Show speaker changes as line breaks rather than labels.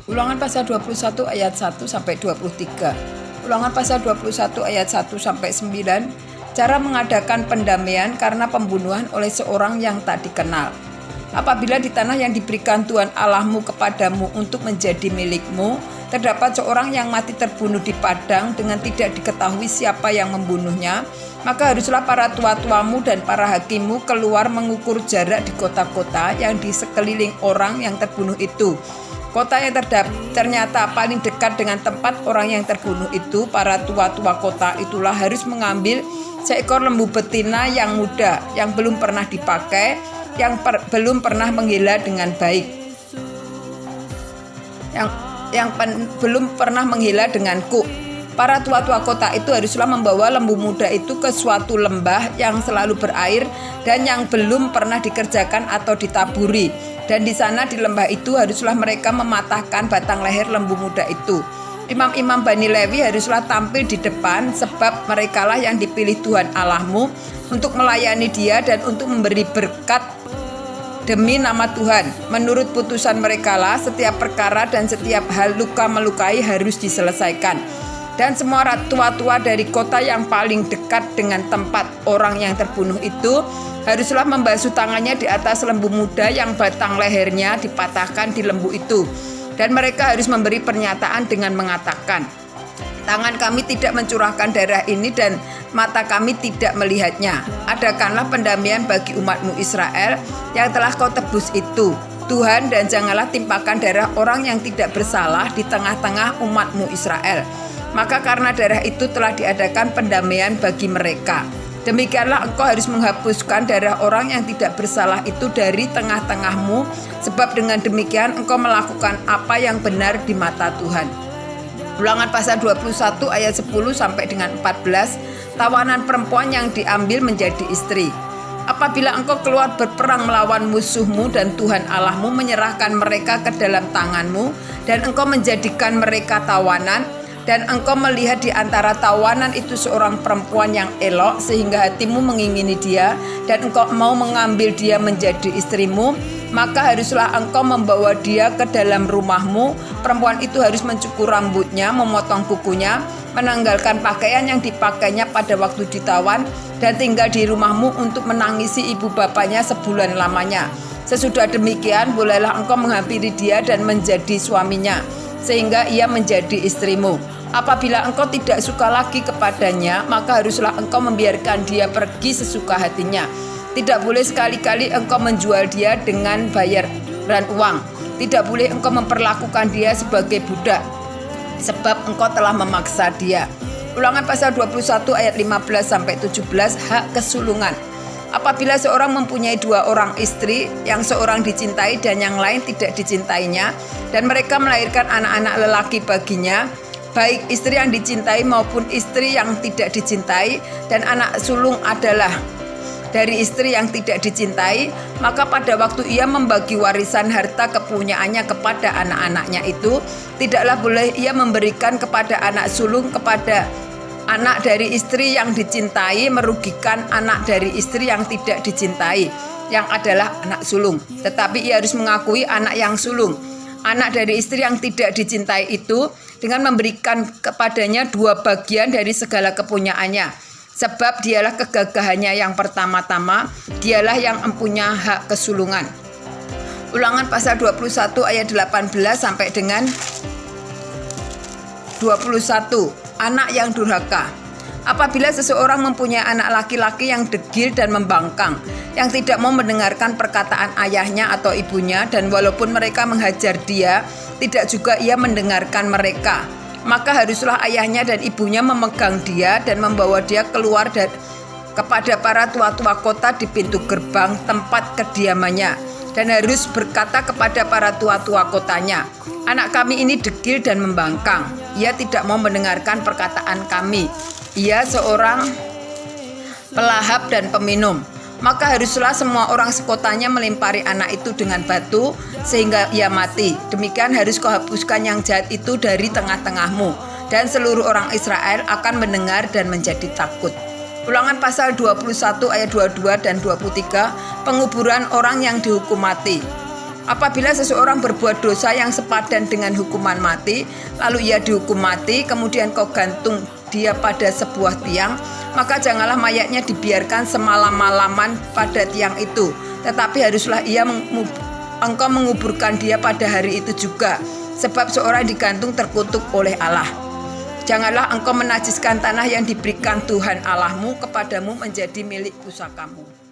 Ulangan pasal 21 ayat 1 sampai 23. Ulangan pasal 21 ayat 1 sampai 9. Cara mengadakan pendamaian karena pembunuhan oleh seorang yang tak dikenal. Apabila di tanah yang diberikan Tuhan Allahmu kepadamu untuk menjadi milikmu, terdapat seorang yang mati terbunuh di padang dengan tidak diketahui siapa yang membunuhnya, maka haruslah para tua-tuamu dan para hakimmu keluar mengukur jarak di kota-kota yang di sekeliling orang yang terbunuh itu. Kota yang ternyata paling dekat dengan tempat orang yang terbunuh itu, para tua-tua kota itulah harus mengambil seekor lembu betina yang muda, yang belum pernah dipakai, yang belum pernah menghela dengan baik, yang belum pernah menghela dengan kuk. Para tua-tua kota itu haruslah membawa lembu muda itu ke suatu lembah yang selalu berair dan yang belum pernah dikerjakan atau ditaburi. Dan di sana di lembah itu haruslah mereka mematahkan batang leher lembu muda itu. Imam-imam Bani Lewi haruslah tampil di depan, sebab merekalah yang dipilih Tuhan Allahmu untuk melayani Dia dan untuk memberi berkat demi nama Tuhan. Menurut putusan merekalah setiap perkara dan setiap hal luka melukai harus diselesaikan. Dan semua tua-tua dari kota yang paling dekat dengan tempat orang yang terbunuh itu haruslah membasuh tangannya di atas lembu muda yang batang lehernya dipatahkan di lembu itu. Dan mereka harus memberi pernyataan dengan mengatakan, tangan kami tidak mencurahkan darah ini dan mata kami tidak melihatnya. Adakanlah pendamaian bagi umatmu Israel yang telah kau tebus itu, Tuhan, dan janganlah timpakan darah orang yang tidak bersalah di tengah-tengah umatmu Israel. Maka karena darah itu telah diadakan pendamaian bagi mereka. Demikianlah engkau harus menghapuskan darah orang yang tidak bersalah itu dari tengah-tengahmu, sebab dengan demikian engkau melakukan apa yang benar di mata Tuhan. Ulangan pasal 21 ayat 10 sampai dengan 14. Tawanan perempuan yang diambil menjadi istri. Apabila engkau keluar berperang melawan musuhmu dan Tuhan Allahmu menyerahkan mereka ke dalam tanganmu, dan engkau menjadikan mereka tawanan, dan engkau melihat di antara tawanan itu seorang perempuan yang elok sehingga hatimu mengingini dia, dan engkau mau mengambil dia menjadi istrimu, maka haruslah engkau membawa dia ke dalam rumahmu. Perempuan itu harus mencukur rambutnya, memotong kukunya, menanggalkan pakaian yang dipakainya pada waktu ditawan, dan tinggal di rumahmu untuk menangisi ibu bapanya sebulan lamanya. Sesudah demikian bolehlah engkau menghampiri dia dan menjadi suaminya, sehingga ia menjadi istrimu. Apabila engkau tidak suka lagi kepadanya, maka haruslah engkau membiarkan dia pergi sesuka hatinya. Tidak boleh sekali-kali engkau menjual dia dengan bayaran uang. Tidak boleh engkau memperlakukan dia sebagai budak, sebab engkau telah memaksa dia. Ulangan pasal 21 ayat 15 sampai 17. Hak kesulungan. Apabila seorang mempunyai dua orang istri, yang seorang dicintai dan yang lain tidak dicintainya, dan mereka melahirkan anak-anak lelaki baginya, baik istri yang dicintai maupun istri yang tidak dicintai, dan anak sulung adalah dari istri yang tidak dicintai, maka pada waktu ia membagi warisan harta kepunyaannya kepada anak-anaknya itu, tidaklah boleh ia memberikan kepada anak sulung kepada anak dari istri yang dicintai merugikan anak dari istri yang tidak dicintai, yang adalah anak sulung. Tetapi ia harus mengakui anak yang sulung, anak dari istri yang tidak dicintai itu, dengan memberikan kepadanya 2 bagian dari segala kepunyaannya. Sebab dialah kegagahannya yang pertama-tama, dialah yang mempunyai hak kesulungan. Ulangan pasal 21 ayat 18 sampai dengan 21. Anak yang durhaka. Apabila seseorang mempunyai anak laki-laki yang degil dan membangkang, yang tidak mau mendengarkan perkataan ayahnya atau ibunya, dan walaupun mereka menghajar dia, tidak juga ia mendengarkan mereka, maka haruslah ayahnya dan ibunya memegang dia dan membawa dia keluar kepada para tua-tua kota di pintu gerbang tempat kediamannya, dan harus berkata kepada para tua-tua kotanya, anak kami ini degil dan membangkang, ia tidak mau mendengarkan perkataan kami, ia seorang pelahap dan peminum. Maka haruslah semua orang sekotanya melempari anak itu dengan batu sehingga ia mati. Demikian harus kau hapuskan yang jahat itu dari tengah-tengahmu, dan seluruh orang Israel akan mendengar dan menjadi takut. Ulangan pasal 21 ayat 22 dan 23. Penguburan orang yang dihukum mati. Apabila seseorang berbuat dosa yang sepadan dengan hukuman mati, lalu ia dihukum mati, kemudian kau gantung dia pada sebuah tiang, maka janganlah mayatnya dibiarkan semalam-malaman pada tiang itu, tetapi haruslah engkau menguburkan dia pada hari itu juga, sebab seorang digantung terkutuk oleh Allah. Janganlah engkau menajiskan tanah yang diberikan Tuhan Allahmu kepadamu menjadi milik pusakamu.